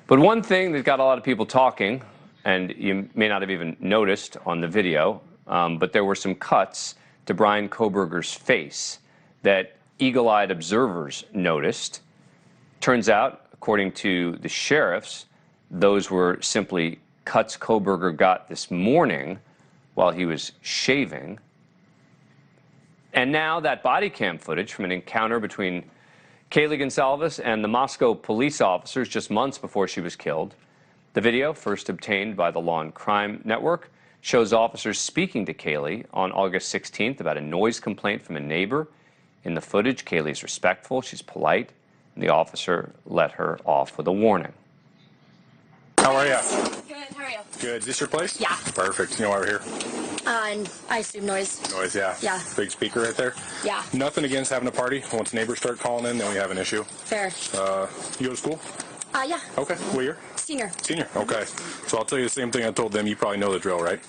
But one thing that got a lot of people talking, and you may not have even noticed on the video, but there were some cuts to Bryan Kohberger's face that eagle-eyed observers noticed. Turns out, according to the sheriffs, those were simply cuts Kohberger got this morning while he was shaving. And now that body cam footage from an encounter between Kaylee Goncalves and the Moscow police officers just months before she was killed. The video, first obtained by the Law and Crime Network, shows officers speaking to Kaylee on August 16th about a noise complaint from a neighbor. In the footage, Kaylee's respectful, she's polite, and the officer let her off with a warning. How are you? Good, how are you? Good. Is this your place? Yeah. Perfect. You know why we're here? And I assume noise. Noise, yeah. Yeah. Big speaker right there? Yeah. Nothing against having a party. Once neighbors start calling in, then we have an issue. Fair. You go to school? Yeah. Okay. What year? Senior. Senior. Okay. So I'll tell you the same thing I told them. You probably know the drill, right?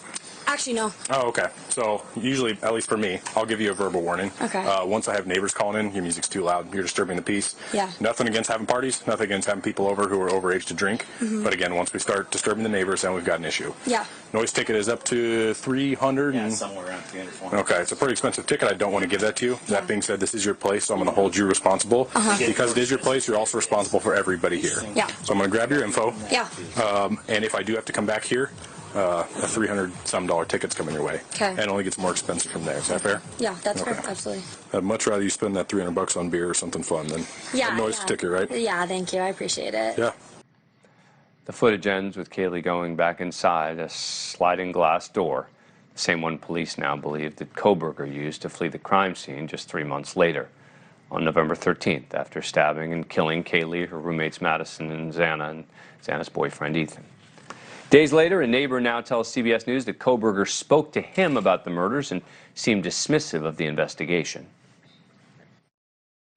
Actually, no. Oh, okay. So usually, at least for me, I'll give you a verbal warning. Okay. Once I have neighbors calling in, your music's too loud, you're disturbing the peace. Yeah. Nothing against having parties, nothing against having people over who are overage to drink. But again, once we start disturbing the neighbors, then we've got an issue. Yeah. Noise ticket is up to 300. Yeah, somewhere around 300, 400. Okay, it's a pretty expensive ticket. I don't want to give that to you. Yeah. That being said, this is your place, so I'm going to hold you responsible. Because it is your place, you're also responsible for everybody here. Yeah. So I'm going to grab your info. Yeah. And if I do have to come back here, a $300-some ticket's coming your way. Okay. And it only gets more expensive from there. Is that fair? Yeah, that's Okay. fair. Absolutely. I'd much rather you spend that $300 on beer or something fun than a noise ticket, right? Yeah, thank you. I appreciate it. Yeah. The footage ends with Kaylee going back inside a sliding glass door, the same one police now believe that Kohberger used to flee the crime scene just 3 months later, on November 13th, after stabbing and killing Kaylee, her roommates Madison and Xana's boyfriend Ethan. Days later, a neighbor now tells CBS News that Kohberger spoke to him about the murders and seemed dismissive of the investigation.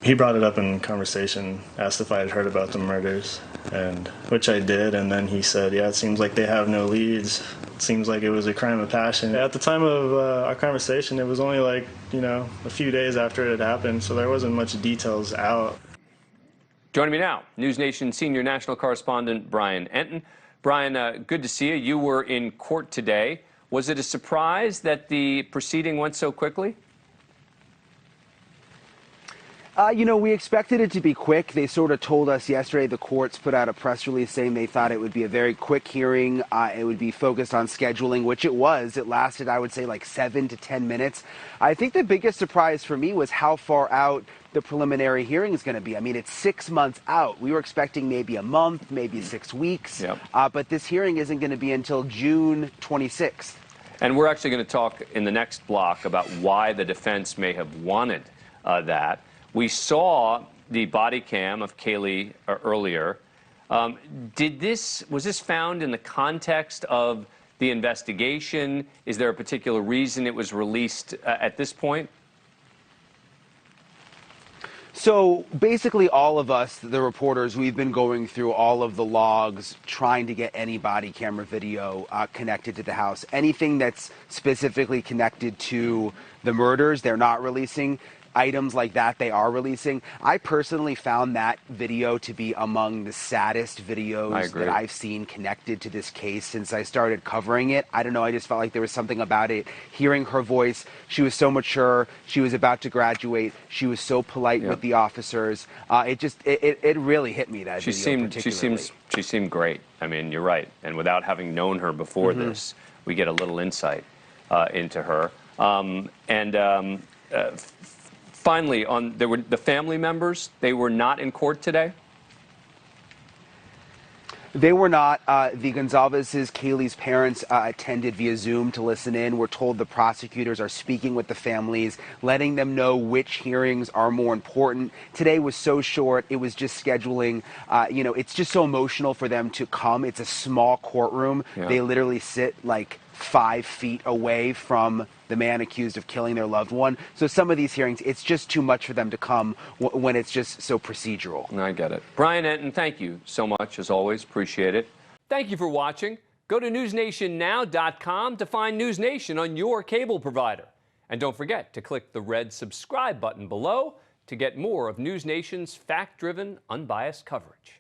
He brought it up in conversation, asked if I had heard about the murders, and which I did, and then he said, yeah, it seems like they have no leads. It seems like it was a crime of passion. At the time of our conversation, it was only like, a few days after it had happened, so there wasn't much details out. Joining me now, NewsNation senior national correspondent Brian Entin. Brian, good to see you. You were in court today. Was it a surprise that the proceeding went so quickly? We expected it to be quick. They sort of told us yesterday, the courts put out a press release saying they thought it would be a very quick hearing. It would be focused on scheduling, which it was. It lasted, I would say, like 7 to 10 minutes. I think the biggest surprise for me was how far out the preliminary hearing is going to be. I mean, it's 6 months out. We were expecting maybe a month, maybe 6 weeks. Yep. But this hearing isn't going to be until June 26th. And we're actually going to talk in the next block about why the defense may have wanted that. We saw the body cam of Kaylee earlier. Was this found in the context of the investigation? Is there a particular reason it was released at this point? So basically all of us, the reporters, we've been going through all of the logs, trying to get any body camera video connected to the house. Anything that's specifically connected to the murders, they're not releasing. Items like that they are releasing. I personally found that video to be among the saddest videos that I've seen connected to this case since I started covering it. I don't know, I just felt like there was something about it. Hearing her voice, she was so mature, she was about to graduate, she was so polite with the officers. It really hit me, that video particularly. She seemed great. I mean, you're right. And without having known her before this, we get a little insight into her. Finally, there were the family members. They were not in court today. They were not. The Goncalves, Kaylee's parents, attended via Zoom to listen in. We're told the prosecutors are speaking with the families, letting them know which hearings are more important. Today was so short. It was just scheduling. It's just so emotional for them to come. It's a small courtroom. Yeah. They literally sit like 5 feet away from the man accused of killing their loved one. So some of these hearings, it's just too much for them to come when it's just so procedural. I get it. Brian Entin, thank you so much, as always. Appreciate it. Thank you for watching. Go to NewsNationNow.com to find NewsNation on your cable provider. And don't forget to click the red subscribe button below to get more of NewsNation's fact-driven, unbiased coverage.